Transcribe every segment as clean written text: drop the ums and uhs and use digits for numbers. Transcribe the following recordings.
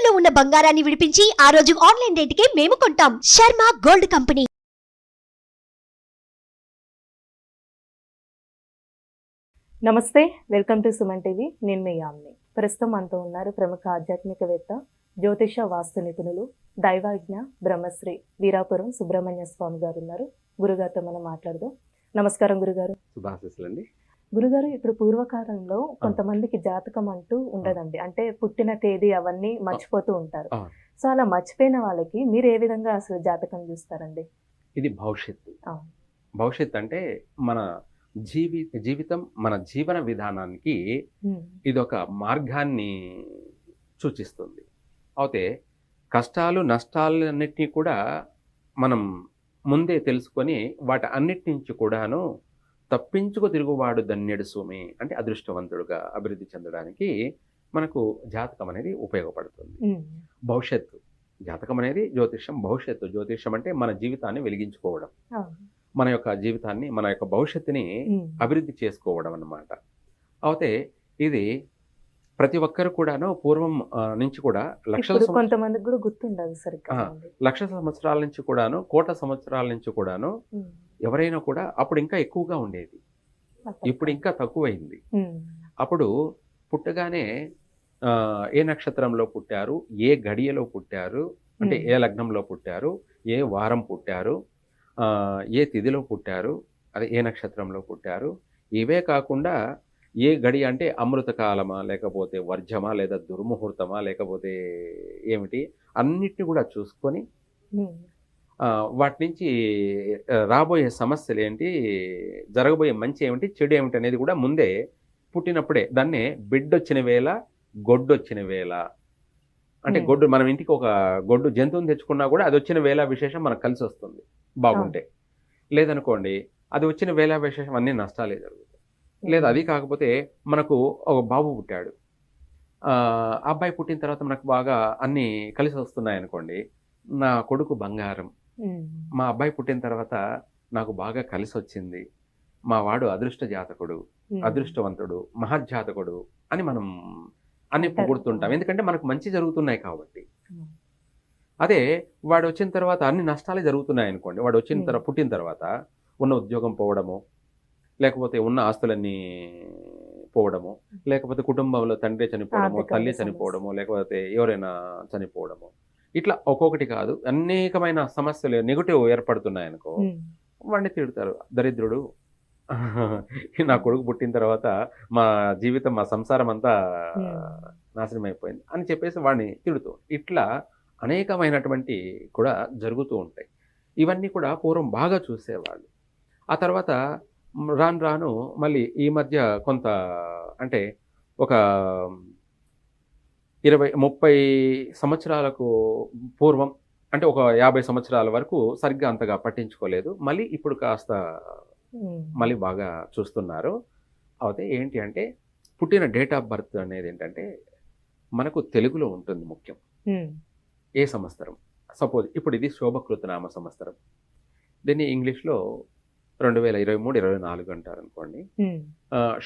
తాకట్టులో ఉన్న బంగారాన్ని విడిపించి ఆ రోజు ఆన్లైన్ రేటుకే మేము కొంటాం. Sharma gold company. నమస్తే, వెల్కమ్ టు సుమన్ టీవీ. నేను మీ యామ్ని. ప్రస్తుతం మనతో ఉన్నారు ప్రముఖ ఆధ్యాత్మికవేత్త, జ్యోతిష వాస్తు నిపుణులు, దైవజ్ఞ బ్రహ్మశ్రీ వీరాపురం సుబ్రహ్మణ్య స్వామి గారు ఉన్నారు. గురుగారితో మనం మాట్లాడదాం. నమస్కారం గురుగారు. శుభాశీస్సులండి. గురుగారు, ఇప్పుడు పూర్వకాలంలో కొంతమందికి జాతకం అంటూ ఉండదండి, అంటే పుట్టిన తేదీ అవన్నీ మర్చిపోతూ ఉంటారు. సో అలా మర్చిపోయిన వాళ్ళకి మీరు ఏ విధంగా అసలు జాతకం చూస్తారండి? ఇది భవిష్యత్తు. భవిష్యత్తు అంటే మన జీవితం, మన జీవన విధానానికి ఇది ఒక మార్గాన్ని సూచిస్తుంది. అయితే కష్టాలు నష్టాలన్నిటినీ కూడా మనం ముందే తెలుసుకొని వాటి అన్నిటి నుంచి కూడాను తప్పించుకు తిరుగువాడు ధన్యుడు సుమి అంటే అదృష్టవంతుడుగా అభివృద్ధి చెందడానికి మనకు జాతకం అనేది ఉపయోగపడుతుంది. భవిష్యత్తు జాతకం అనేది జ్యోతిష్యం. జ్యోతిష్యం అంటే మన జీవితాన్ని వెలిగించుకోవడం, మన యొక్క జీవితాన్ని, మన యొక్క భవిష్యత్తుని అభివృద్ధి చేసుకోవడం అన్నమాట. అయితే ఇది ప్రతి ఒక్కరు కూడాను పూర్వం నుంచి కూడా కొంతమందికి కూడా గుర్తుండదు సరిగ్గా. లక్ష సంవత్సరాల నుంచి కూడాను, కోట్ల సంవత్సరాల నుంచి కూడాను ఎవరైనా కూడా అప్పుడు ఇంకా ఎక్కువగా ఉండేది, ఇప్పుడు ఇంకా తక్కువైంది. అప్పుడు పుట్టగానే ఏ నక్షత్రంలో పుట్టారు, ఏ గడియలో పుట్టారు, అంటే ఏ లగ్నంలో పుట్టారు, ఏ వారం పుట్టారు, ఏ తిథిలో పుట్టారు, అదే ఏ నక్షత్రంలో పుట్టారు, ఇవే కాకుండా ఏ గడి అంటే అమృతకాలమా, లేకపోతే వర్జమా, లేదా దుర్ముహూర్తమా, లేకపోతే ఏమిటి, అన్నిటిని కూడా చూసుకొని వాటి నుంచి రాబోయే సమస్యలు ఏంటి, జరగబోయే మంచి ఏమిటి, చెడు ఏమిటి అనేది కూడా ముందే పుట్టినప్పుడే దాన్నే బిడ్డొచ్చిన వేళ, గొడ్డొచ్చిన వేళ అంటే గొడ్డు, మనం ఇంటికి ఒక గొడ్డు జంతువుని తెచ్చుకున్నా కూడా అది వచ్చిన వేళ విశేషం మనకు కలిసి వస్తుంది బాగుంటే. లేదనుకోండి, అది వచ్చిన వేళ విశేషం అన్ని నష్టాలే జరుగుతాయి. లేదా అది కాకపోతే మనకు ఒక బాబు పుట్టాడు, అబ్బాయి పుట్టిన తర్వాత మనకు బాగా అన్నీ కలిసి వస్తున్నాయి అనుకోండి, నా కొడుకు బంగారం, మా అబ్బాయి పుట్టిన తర్వాత నాకు బాగా కలిసి వచ్చింది, మా వాడు అదృష్ట జాతకుడు, అదృష్టవంతుడు, మహజ్జాతకుడు అని మనం అన్ని పొగుడుతుంటాం. ఎందుకంటే మనకు మంచి జరుగుతున్నాయి కాబట్టి. అదే వాడు వచ్చిన తర్వాత అన్ని నష్టాలే జరుగుతున్నాయి అనుకోండి, వాడు పుట్టిన తర్వాత ఉన్న ఉద్యోగం పోవడము, లేకపోతే ఉన్న ఆస్తులన్నీ పోవడము, లేకపోతే కుటుంబంలో తండ్రి చనిపోవడము, తల్లి చనిపోవడము, లేకపోతే ఎవరైనా చనిపోవడము, ఇట్లా ఒక్కొక్కటి కాదు అనేకమైన సమస్యలు నెగటివ్ ఏర్పడుతున్నాయి అనుకో, వాడిని తిడతారు, దరిద్రుడు, నా కొడుకు పుట్టిన తర్వాత మా జీవితం, మా సంసారం అంతా నాశనం అయిపోయింది అని చెప్పేసి వాడిని తిడుతూ, ఇట్లా అనేకమైనటువంటి కూడా జరుగుతూ ఉంటాయి. ఇవన్నీ కూడా పూర్వం బాగా చూసేవాళ్ళు. ఆ తర్వాత రాను రాను మళ్ళీ ఈ మధ్య కొంత, అంటే ఒక 20-30 సంవత్సరాలకు పూర్వం, అంటే ఒక 50 సంవత్సరాల వరకు సరిగ్గా అంతగా పట్టించుకోలేదు. మళ్ళీ ఇప్పుడు కాస్త మళ్ళీ బాగా చూస్తున్నారు. అయితే ఏంటి అంటే, పుట్టిన డేట్ ఆఫ్ బర్త్ అనేది ఏంటంటే మనకు తెలుగులో ఉంటుంది ముఖ్యం. ఏ సంవత్సరం, సపోజ్ ఇప్పుడు ఇది శోభకృతనామ సంవత్సరం, దీన్ని ఇంగ్లీష్లో 2023-24 అంటారు అనుకోండి.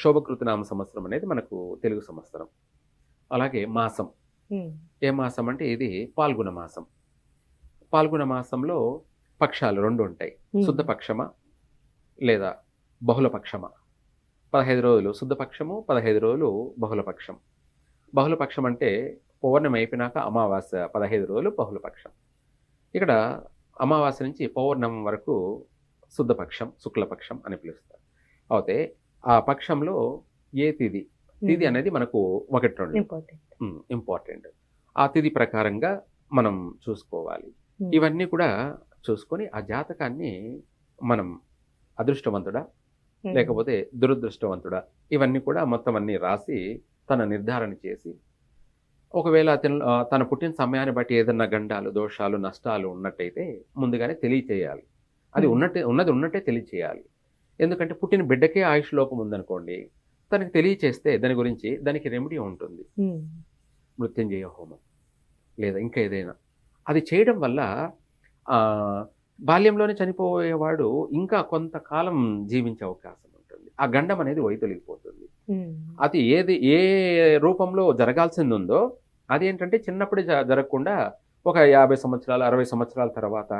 శోభకృతనామ సంవత్సరం అనేది మనకు తెలుగు సంవత్సరం. అలాగే మాసం, ఏ మాసం అంటే ఇది పాల్గొన మాసం. పాల్గొన మాసంలో పక్షాలు 2 ఉంటాయి, శుద్ధ పక్షమా లేదా బహుళపక్షమా. 15 రోజులు శుద్ధపక్షము, 15 రోజులు బహుళపక్షం. బహుళపక్షం అంటే పౌర్ణమి అయిపోయినాక అమావాస్య 15 రోజులు బహుళపక్షం. ఇక్కడ అమావాస్య నుంచి పౌర్ణమి వరకు శుద్ధపక్షం, శుక్లపక్షం అని పిలుస్తారు. అయితే ఆ పక్షంలో ఏ తిథి అనేది మనకు 1-2 ఇంపార్టెంట్. ఆ తిథి ప్రకారంగా మనం చూసుకోవాలి. ఇవన్నీ కూడా చూసుకొని ఆ జాతకాన్ని మనం అదృష్టవంతుడా లేకపోతే దురదృష్టవంతుడా, ఇవన్నీ కూడా మొత్తం అన్ని రాసి తన నిర్ధారణ చేసి, ఒకవేళ తన పుట్టిన సమయాన్ని బట్టి ఏదన్నా గండాలు, దోషాలు, నష్టాలు ఉన్నట్టయితే ముందుగానే తెలియచేయాలి. అది ఉన్నది ఉన్నట్టే తెలియచేయాలి. ఎందుకంటే పుట్టిన బిడ్డకే ఆయుష్ లోపం ఉందనుకోండి, తనకి తెలియచేస్తే దాని గురించి దానికి రెమెడీ ఉంటుంది, మృత్యుంజయ హోమం లేదా ఇంకా ఏదైనా. అది చేయడం వల్ల బాల్యంలోనే చనిపోయేవాడు ఇంకా కొంతకాలం జీవించే అవకాశం ఉంటుంది. ఆ గండం అనేది వైతొలిగిపోతుంది. అది ఏ రూపంలో జరగాల్సింది ఉందో అదేంటంటే చిన్నప్పుడే జరగకుండా ఒక 50 సంవత్సరాలు 60 సంవత్సరాల తర్వాత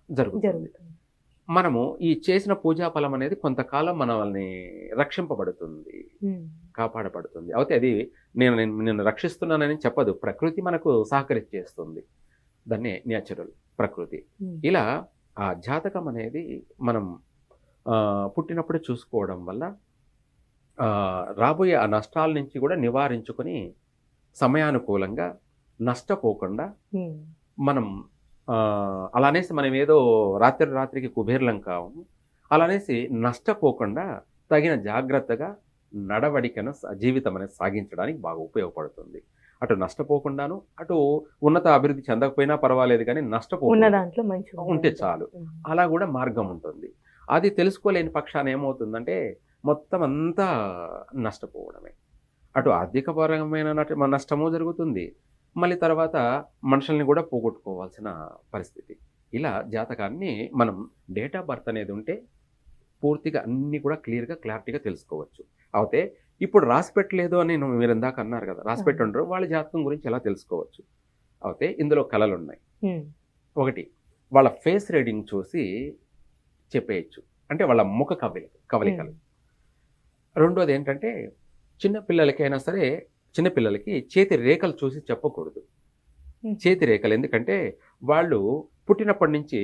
జరుగుతుంది. జరుగుతుంది. మనము ఈ చేసిన పూజా ఫలం అనేది కొంతకాలం మనల్ని రక్షింపబడుతుంది, కాపాడబడుతుంది. అయితే అది నేను రక్షిస్తున్నానని చెప్పదు, ప్రకృతి మనకు సహకరించేస్తుంది. దాన్నే న్యాచురల్ ప్రకృతి. ఇలా ఆ జాతకం అనేది మనం పుట్టినప్పుడే చూసుకోవడం వల్ల రాబోయే ఆ నష్టాల నుంచి కూడా నివారించుకొని సమయానుకూలంగా నష్టపోకుండా మనం అలానేసి మనం ఏదో రాత్రికి కుబేర్లం కాము, అలానేసి నష్టపోకుండా తగిన జాగ్రత్తగా నడవడికను జీవితం అనేది సాగించడానికి బాగా ఉపయోగపడుతుంది. అటు నష్టపోకుండాను, అటు ఉన్నత అభివృద్ధి చెందకపోయినా పర్వాలేదు, కానీ ఉన్న దాంట్లో మంచిగా ఉంటే చాలు, అలా కూడా మార్గం ఉంటుంది. అది తెలుసుకోలేని పక్షాన ఏమవుతుందంటే మొత్తం అంతా నష్టపోవడమే. అటు ఆర్థికపరమైన నష్టము జరుగుతుంది, మళ్ళీ తర్వాత మనుషుల్ని కూడా పోగొట్టుకోవాల్సిన పరిస్థితి. ఇలా జాతకాన్ని మనం డేట్ ఆఫ్ బర్త్ అనేది ఉంటే పూర్తిగా అన్నీ కూడా క్లారిటీగా తెలుసుకోవచ్చు. అయితే ఇప్పుడు రాసి పెట్టలేదు అని మీరు ఇందాక అన్నారు కదా, రాసి పెట్టుండ్రు, వాళ్ళ జాతకం గురించి ఎలా తెలుసుకోవచ్చు? అయితే ఇందులో కళలు ఉన్నాయి. ఒకటి, వాళ్ళ ఫేస్ రీడింగ్ చూసి చెప్పేయచ్చు, అంటే వాళ్ళ ముఖ కవలికలు. రెండోది ఏంటంటే చిన్నపిల్లలకైనా సరే, చిన్నపిల్లలకి చేతి రేఖలు చూసి చెప్పకూడదు. చేతి రేఖలు ఎందుకంటే వాళ్ళు పుట్టినప్పటి నుంచి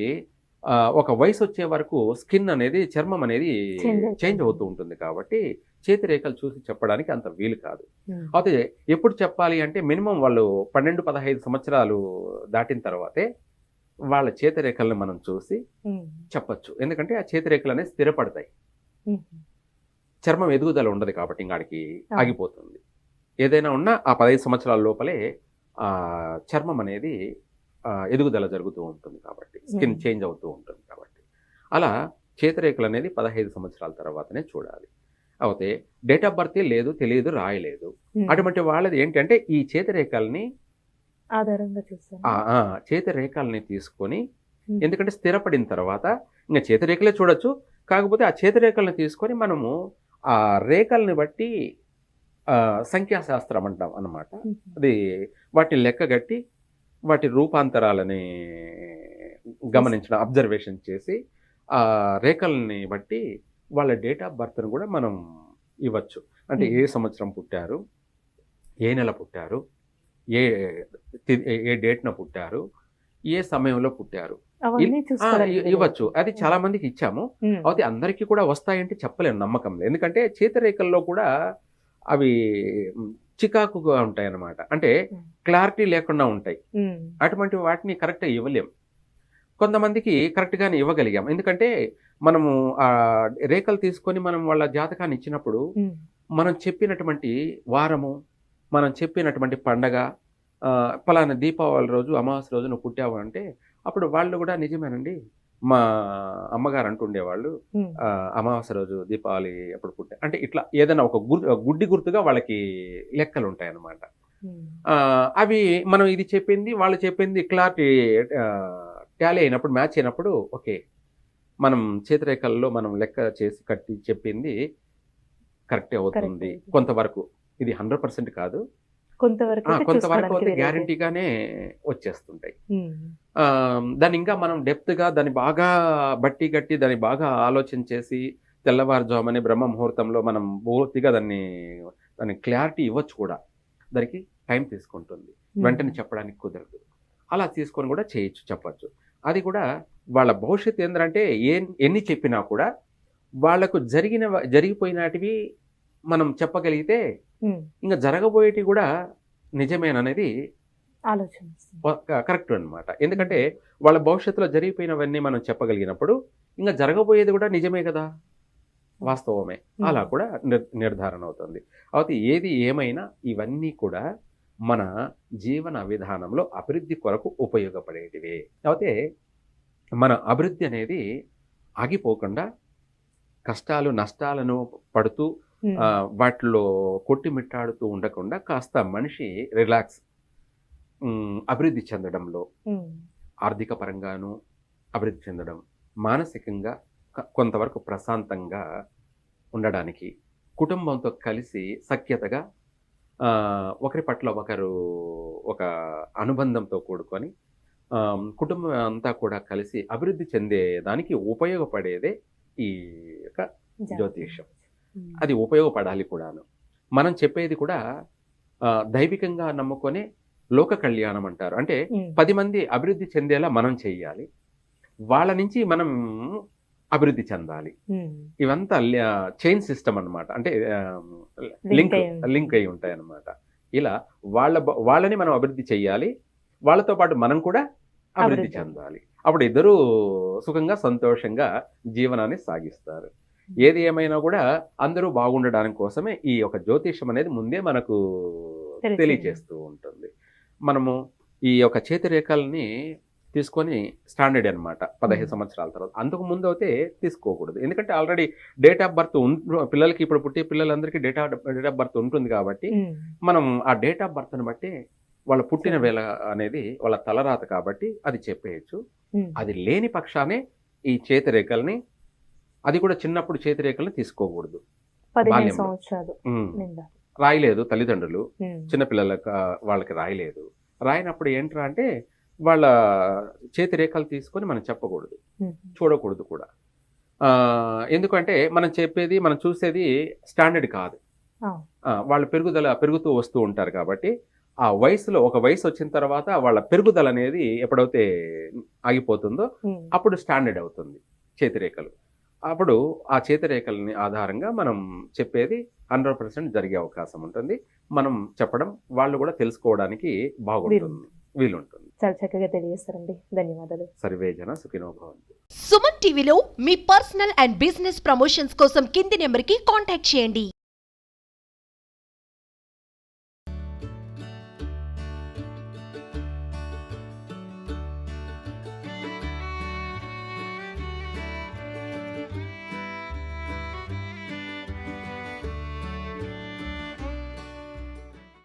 ఒక వయసు వచ్చే వరకు స్కిన్ అనేది, చర్మం అనేది చేంజ్ అవుతూ ఉంటుంది. కాబట్టి చేతి రేఖలు చూసి చెప్పడానికి అంత వీలు కాదు. అయితే ఎప్పుడు చెప్పాలి అంటే మినిమం వాళ్ళు 12-15 సంవత్సరాలు దాటిన తర్వాతే వాళ్ళ చేతి రేఖలను మనం చూసి చెప్పచ్చు. ఎందుకంటే ఆ చేతి రేఖలు అనేది స్థిరపడతాయి, చర్మం ఎదుగుదల ఉండదు కాబట్టి ఇంకాడికి ఆగిపోతుంది. ఏదైనా ఉన్నా ఆ 15 సంవత్సరాల లోపలే చర్మం అనేది ఎదుగుదల జరుగుతూ ఉంటుంది కాబట్టి, స్కిన్ చేంజ్ అవుతూ ఉంటుంది కాబట్టి, అలా చేతిరేఖలు అనేది 15 సంవత్సరాల తర్వాతనే చూడాలి. అయితే డేట్ ఆఫ్ బర్త్ లేదు, తెలియదు, రాయలేదు, అటువంటి వాళ్ళది ఏంటంటే ఈ చేతిరేఖల్ని ఆధారంగా చూస్తాను, చేతిరేఖల్ని తీసుకొని, ఎందుకంటే స్థిరపడిన తర్వాత ఇంకా చేతిరేఖలే చూడొచ్చు. కాకపోతే ఆ చేతిరేఖల్ని తీసుకొని మనము ఆ రేఖల్ని బట్టి సంఖ్యాశాస్త్రం అంటాం అన్నమాట. అది వాటిని లెక్కగట్టి వాటి రూపాంతరాలని గమనించడం, అబ్జర్వేషన్ చేసి ఆ రేఖల్ని బట్టి వాళ్ళ డేట్ ఆఫ్ బర్త్ను కూడా మనం ఇవ్వచ్చు. అంటే ఏ సంవత్సరం పుట్టారు, ఏ నెల పుట్టారు, ఏ డేట్న పుట్టారు, ఏ సమయంలో పుట్టారు ఇవ్వచ్చు. అది చాలా మందికి ఇచ్చాము. అయితే అందరికీ కూడా వస్తాయంటే చెప్పలేము, నమ్మకం లేదు. ఎందుకంటే చేతిరేఖల్లో కూడా అవి చికాకుగా ఉంటాయి అన్నమాట, అంటే క్లారిటీ లేకుండా ఉంటాయి. అటువంటి వాటిని కరెక్ట్గా ఇవ్వలేం. కొంతమందికి కరెక్ట్గానే ఇవ్వగలిగాం, ఎందుకంటే మనము ఆ రేఖలు తీసుకొని మనం వాళ్ళ జాతకాన్ని ఇచ్చినప్పుడు మనం చెప్పినటువంటి వారము, మనం చెప్పినటువంటి పండగ, పలానా దీపావళి రోజు, అమావాస్య రోజు నువ్వు పుట్టావు అంటే అప్పుడు వాళ్ళు కూడా నిజమేనండి, మా అమ్మగారు అంటుండేవాళ్ళు అమావాస్య రోజు దీపావళి ఎప్పుడు పుట్టా అంటే ఇట్లా ఏదైనా ఒక గుడ్డి గుర్తుగా వాళ్ళకి లెక్కలు ఉంటాయి అన్నమాట. అవి మనం ఇది చెప్పింది వాళ్ళు చెప్పింది క్లారిటీ టాలీ అయినప్పుడు, మ్యాచ్ అయినప్పుడు ఓకే, మనం చేతిరేఖల్లో మనం లెక్క చేసి కట్టి చెప్పింది కరెక్టే అవుతుంది కొంతవరకు. ఇది 100% కాదు, కొంతవరకు అయితే గ్యారంటీగానే వచ్చేస్తుంటాయి. దాన్ని ఇంకా మనం డెప్త్గా దాన్ని బాగా బట్టి కట్టి దాన్ని బాగా ఆలోచన చేసి తెల్లవారుజామని బ్రహ్మ ముహూర్తంలో మనం పూర్తిగా దాన్ని క్లారిటీ ఇవ్వచ్చు కూడా. దానికి టైం తీసుకుంటుంది, వెంటనే చెప్పడానికి కుదరదు. అలా తీసుకొని కూడా చేయొచ్చు, చెప్పచ్చు. అది కూడా వాళ్ళ భవిష్యత్తు ఏంటంటే ఎన్ని చెప్పినా కూడా వాళ్లకు జరిగిపోయినటివి మనం చెప్పగలిగితే ఇంకా జరగబోయేటి కూడా నిజమేననేది ఆలోచన కరెక్ట్ అన్నమాట. ఎందుకంటే వాళ్ళ భవిష్యత్తులో జరిగిపోయినవన్నీ మనం చెప్పగలిగినప్పుడు ఇంకా జరగబోయేది కూడా నిజమే కదా, వాస్తవమే, అలా కూడా నిర్ధారణ అవుతుంది. అయితే ఏది ఏమైనా ఇవన్నీ కూడా మన జీవన విధానంలో అభివృద్ధి కొరకు ఉపయోగపడేటివే. అయితే మన అభివృద్ధి అనేది ఆగిపోకుండా కష్టాలు నష్టాలను పడుతూ వాటిలో కొట్టిమిట్టాడుతూ ఉండకుండా కాస్త మనిషి రిలాక్స్, అభివృద్ధి చెందడంలో ఆర్థిక పరంగాను అభివృద్ధి చెందడం, మానసికంగా కొంతవరకు ప్రశాంతంగా ఉండడానికి, కుటుంబంతో కలిసి సఖ్యతగా ఒకరి పట్ల ఒకరు ఒక అనుబంధంతో కూడుకొని కుటుంబం అంతా కూడా కలిసి అభివృద్ధి చెందేదానికి ఉపయోగపడేదే ఈ యొక్క జ్యోతిష్యం. అది ఉపయోగపడాలి కూడాను. మనం చెప్పేది కూడా దైవికంగా నమ్ముకొనే లోక కళ్యాణం అంటారు. అంటే 10 మంది అభివృద్ధి చెందేలా మనం చెయ్యాలి, వాళ్ళ నుంచి మనం అభివృద్ధి చెందాలి. ఇవంతా చైన్ సిస్టమ్ అన్నమాట. అంటే లింక్ అయి ఉంటాయి అన్నమాట. ఇలా వాళ్ళని మనం అభివృద్ధి చెయ్యాలి, వాళ్ళతో పాటు మనం కూడా అభివృద్ధి చెందాలి. అప్పుడు ఇద్దరూ సుఖంగా సంతోషంగా జీవనాన్ని సాగిస్తారు. ఏది ఏమైనా కూడా అందరూ బాగుండడానికి కోసమే ఈ యొక్క జ్యోతిష్యం అనేది ముందే మనకు తెలియచేస్తూ ఉంటుంది. మనము ఈ యొక్క చేతిరేఖల్ని తీసుకొని స్టాండర్డ్ అనమాట 15 సంవత్సరాల తర్వాత. అంతకు ముందు అయితే తీసుకోకూడదు. ఎందుకంటే ఆల్రెడీ డేట్ ఆఫ్ బర్త్ పిల్లలకి, ఇప్పుడు పుట్టే పిల్లలందరికీ డేట్ ఆఫ్ బర్త్ ఉంటుంది కాబట్టి మనం ఆ డేట్ ఆఫ్ బర్త్ని బట్టి వాళ్ళ పుట్టిన వేళ అనేది వాళ్ళ తలరాత కాబట్టి అది చెప్పేయచ్చు. అది లేని పక్షానే ఈ చేతిరేఖల్ని, అది కూడా చిన్నప్పుడు చేతిరేఖల్ని తీసుకోకూడదు. 15 సంవత్సరాలు రాయలేదు తల్లిదండ్రులు, చిన్నపిల్లలకు వాళ్ళకి రాయలేదు. రాయినప్పుడు ఏంట్రా అంటే వాళ్ళ చేతిరేఖలు తీసుకొని మనం చెప్పకూడదు, చూడకూడదు కూడా. ఎందుకంటే మనం చూసేది స్టాండర్డ్ కాదు. వాళ్ళ పెరుగుతూ వస్తూ ఉంటారు కాబట్టి ఆ వయసులో ఒక వయసు వచ్చిన తర్వాత వాళ్ళ పెరుగుదల అనేది ఎప్పుడైతే ఆగిపోతుందో అప్పుడు స్టాండర్డ్ అవుతుంది చేతిరేఖలు. అప్పుడు ఆ చేతిరేఖలని ఆధారంగా మనం చెప్పేది 100% జరిగే అవకాశం ఉంటుంది. మనం చెప్పడం వాళ్ళు కూడా తెలుసుకోవడానికి బాగుంటుంది, వీలుంటుంది. చాలా చక్కగా తెలియజేస్తారండి. ధన్యవాదాలు. సర్వే జన సుఖినో భవంతు. సుమన్ టీవీలో మీ పర్సనల్ అండ్ బిజినెస్ ప్రమోషన్స్ కోసం కింది నెంబర్కి కాంటాక్ట్ చేయండి.